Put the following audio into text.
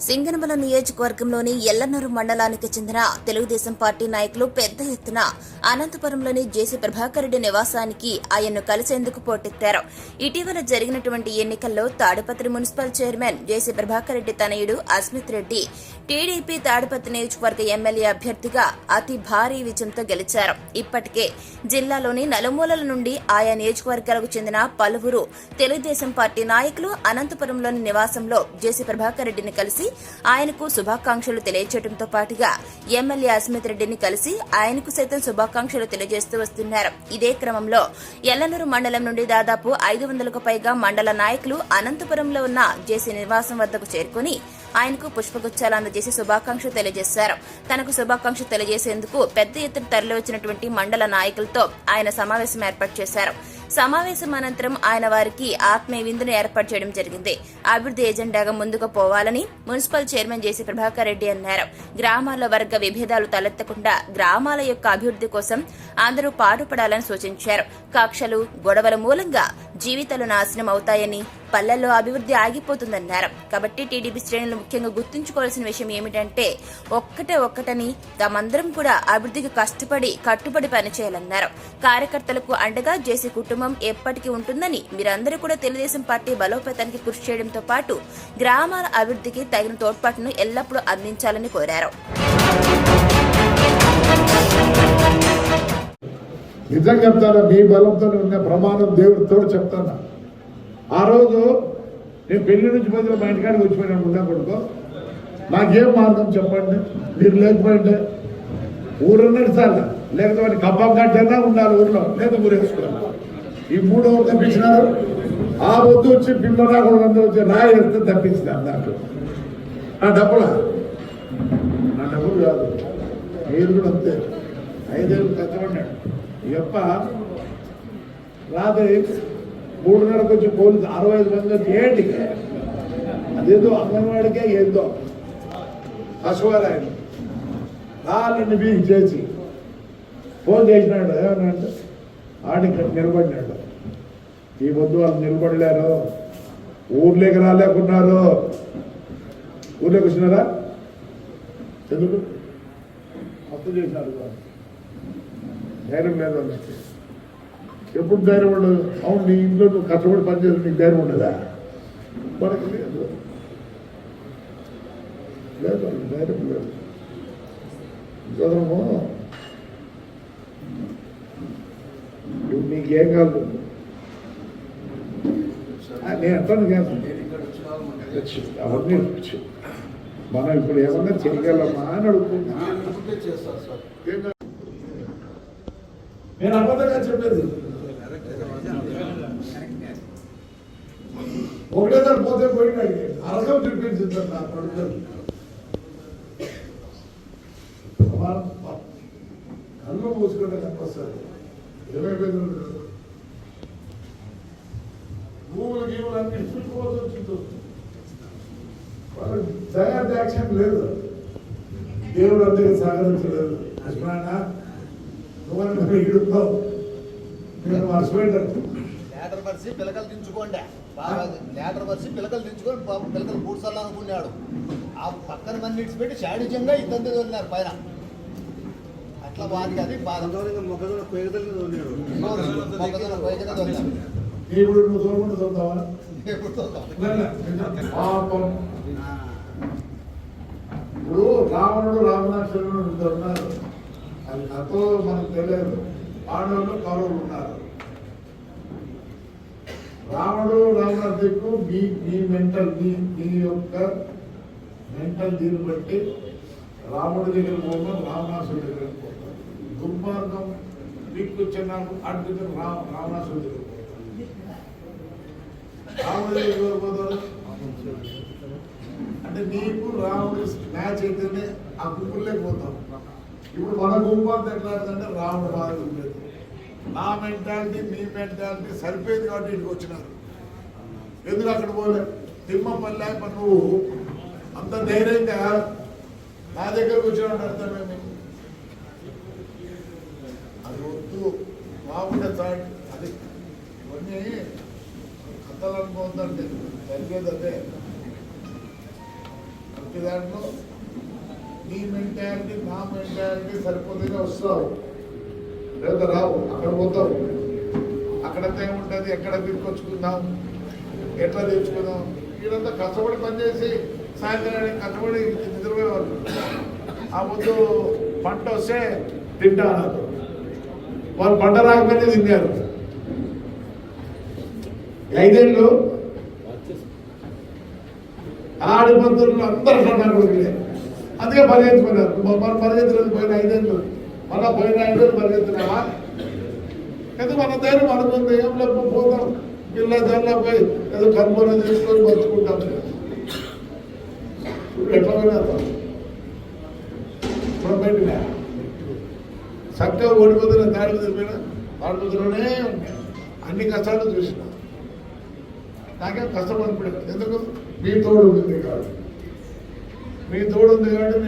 సింగనమల నియోజకవర్గంలోని ఎల్లనూరు మండలానికి చెందిన తెలుగుదేశం పార్టీ నాయకులు పెద్ద ఎత్తున అనంతపురంలోని జేసీ ప్రభాకర్ రెడ్డి నివాసానికి ఆయన్ను కలిసేందుకు పోటెత్తారు. ఇటీవల జరిగినటువంటి ఎన్నికల్లో తాడిపత్రి మున్సిపల్ చైర్మన్ జేసీ ప్రభాకర్ రెడ్డి తనయుడు అస్మిత్ రెడ్డి టీడీపీ తాడిపత్రి నియోజకవర్గ ఎమ్మెల్యే అభ్యర్థిగా అతి భారీ విజయంతో గెలిచారు. ఇప్పటికే జిల్లాలోని నలుమూలల నుండి ఆయా నియోజకవర్గాలకు చెందిన పలువురు తెలుగుదేశం పార్టీ నాయకులు అనంతపురంలోని నివాసంలో జేసీ ప్రభాకర్ రెడ్డిని కలిసి ఆయనకు శుభాకాంక్షలు తెలియజేయడంతో పాటుగా ఎమ్మెల్యే అస్మిత్ రెడ్డిని కలిసి ఆయనకు సైతం శుభాకాంక్షలు తెలియజేస్తూ వస్తున్నారు. ఇదే క్రమంలో ఎల్లనూరు మండలం నుండి దాదాపు 500కు పైగా మండల నాయకులు అనంతపురంలో ఉన్న జేసీ నివాసం వద్దకు చేరుకుని ఆయనకు పుష్పగుచ్చాలు అందజేసి శుభాకాంక్షలు తెలియజేశారు. తనకు శుభాకాంక్షలు తెలియజేసేందుకు పెద్ద ఎత్తున తరలివచ్చినటువంటి మండల నాయకులతో ఆయన సమావేశం ఏర్పాటు చేశారు. సమావేశం అనంతరం ఆయన వారికి ఆత్మీయ విందును ఏర్పాటు చేయడం జరిగింది. అభివృద్ధి ఎజెండాగా ముందుకు పోవాలని మున్సిపల్ చైర్మన్ జేసీ ప్రభాకర్ రెడ్డి అన్నారు. గ్రామాల్లో వర్గ విభేదాలు తలెత్తకుండా గ్రామాల యొక్క అభివృద్ధి కోసం అందరూ పాటుపడాలని సూచించారు. కక్షలు గొడవల మూలంగా జీవితాలు నాశనం అవుతాయని, పల్లెల్లో అభివృద్ధి ఆగిపోతుందన్నారు. కాబట్టి టీడీపీ శ్రేణులు ముఖ్యంగా గుర్తుంచుకోవాల్సిన విషయం ఏమిటంటే ఒక్కటని తమందరం కూడా అభివృద్ధికి కట్టుబడి పనిచేయాలన్నారు. కార్యకర్తలకు అండగా జేసీ కుటుంబం ఎప్పటికీ ఉంటుందని, మీరందరూ కూడా తెలుగుదేశం పార్టీ బలోపేతానికి కృషి చేయడంతో పాటు గ్రామాల అభివృద్ధికి తగిన తోడ్పాటును ఎల్లప్పుడూ అందించాలని కోరారు. నిజం చెప్తాను, మీ బలంతో ఉన్న ప్రమాణం దేవుడితో చెప్తాను. ఆ రోజు నేను పెళ్లి నుంచి పోతే మా ఇంటికాడికి వచ్చిపోయినాను ఉన్నా కొడుకో, నాకేం మార్గం చెప్పండి. మీరు లేకపోయింటే ఊరున్నది సార్, లేకపోతే కప్పం కట్టేనా ఉండాలి ఊర్లో, లేదా ఊరేసుకోవాలి. ఈ 3 ఊరు తప్పించినారు. ఆ వద్దు వచ్చి పిల్లరా కూడా వచ్చి రాయి వేస్తే తప్పించినారు. నాకు నా డబ్బులు కాదు, మీరు కూడా అంతే. 5 ఏళ్ళు కష్టపడ్డాడు. ఎప్ప రాత్రి 3:30కు వచ్చి పోలీసు 65 మంది వచ్చి ఏంటి అదేదో అంగన్వాడికే ఏందో అశ్వరాయన కాళ్ళని బీక్ చేసి ఫోన్ చేసినాడు. ఏమన్నా ఆడికి నిలబడినాడు. ఈ వద్దు వాళ్ళు నిలబడలేరు, ఊర్లోకి రాలేకున్నారు. ఊర్లోకి వచ్చినారా? ఎందుకు అప్పు చేసినారు? ధైర్యం లేదు వాళ్ళకి. ఎప్పుడు ధైర్యం ఉండదు? అవును, నీ ఇంట్లో నువ్వు కష్టపడి పనిచేసి నీకు ధైర్యం ఉండదా? మనకి లేదు, వాళ్ళకి ధైర్యం లేదు. చదవము నీకేం కాదు. నేను అంటాను కాదు, అవన్నీ మనం ఇప్పుడు ఏమన్నా చేయగలమా అని అడుగుతున్నా. నేను అబద్ధంగా చెప్పేది ఒకటేసారి పోతే పోయినాడు. అరగం చూపించింది నా కొడుకు. కళ్ళు మూసుకుంటే కనిపిస్తారు. 20 భూములు గీములు అన్ని చూసుకోవాల్సి వచ్చింది. వాళ్ళకి తయారు యాక్షన్ లేదు. దేవుడు అందుకే సహకరించలేదు. లక్ష్మణ నువ్వు ఇడుతావు, నేను మర్చిపోయింటాను. లేటర్ పరిచి పిలకలు దించుకోండి, లేటర్ పరిచి పిలకలు దించుకొని పిలకలు పూడ్చాలని అనుకున్నాడు. ఆ పక్కన మంది ఇడిచిపెట్టి శాడిజంగా ఇద్దరు వదిలినారు పైన. అట్లా వారికి అది బాధ. మొక్కజొన్న కొయ్యగదలు ఇప్పుడు నువ్వు తోడుకుంటూ చూద్దావా? ఇప్పుడు రావణుడు రావణాసురుడు ఉన్నారు. అది నాతో మనకు తెలియదు. పాండవులు కౌరవులు ఉన్నారు. రావణుడు రావణకు మీ మెంటల్ మీ యొక్క మెంటల్ దీన్ని బట్టి రాముడి దగ్గర పోతాం, రావణాసుడి దగ్గర పోతాం. దుర్మార్గం మీకు చిన్నారు అడ్డు రావణాసుడి దగ్గర పోతాం. రాముడి దగ్గర పోతారు అంటే నీకు రాముడు మ్యాచ్ అయితేనే ఆ గుంపులే పోతాం. ఇప్పుడు మన గుంపు అంతా ఎట్లా అంటే రాముడు బాధ ఉండేది. నా మెంటాలిటీ మీ మెంటాలిటీ సరిపోయింది కాబట్టి ఇంటికి వచ్చినారు. ఎందుకు అక్కడ పోలే? తిమ్మపల్లి నువ్వు అంత ధైర్యంగా నా దగ్గరకు వచ్చినట్టు అర్థమేమి? అది వద్దు, బాగుండే చాట్ అది ఇవన్నీ కథలు అనుకోవద్దండి, జరిగేది అదే. ఈ దాంట్లో నీ మెంటాలిటీ నా మెంటాలిటీ సరిపోతేనే వస్తావు, లేదా రావు. అక్కడ పోతావు, అక్కడంతా ఏముంటుంది, ఎక్కడ తీసుకొచ్చుకుందాం, ఎట్లా తెచ్చుకుందాం. వీళ్ళంతా కష్టపడి పనిచేసి సాయంత్రానికి కష్టపడి నిద్రపోయేవాళ్ళు. ఆ ముందు పంట వస్తే తింటా అన్నారు, వాళ్ళు పంట రాకపోతే తిన్నారు. 5 ఏళ్ళు ఆడిపంతులు అందరూ అన్నారు, అందుకే పరిగెత్తుకున్నారు. మనం పరిగెత్తలేదు పోయిన 5 ఏళ్ళు, మళ్ళీ పోయిన 5 ఏళ్ళు పరిగెత్తున్నావా? ఎందుకు మన ధైర్యం అనుకుంది, ఏం లేకపోతే పోతాం, పిల్ల దానిలో పోయి ఏదో కర్మలో తీసుకొని బతుకుంటాం. ఎట్లా పోయినారు ఇప్పుడు బయటగా చక్కగా ఓడిపోతున్న తాడిపోతులోనే అన్ని కష్టాలు చూసిన. నాకేం కష్టం అనిపించదు, ఎందుకు మీ తోడు ఉంది కాబట్టి. మీ తోడు ఉంది కాబట్టి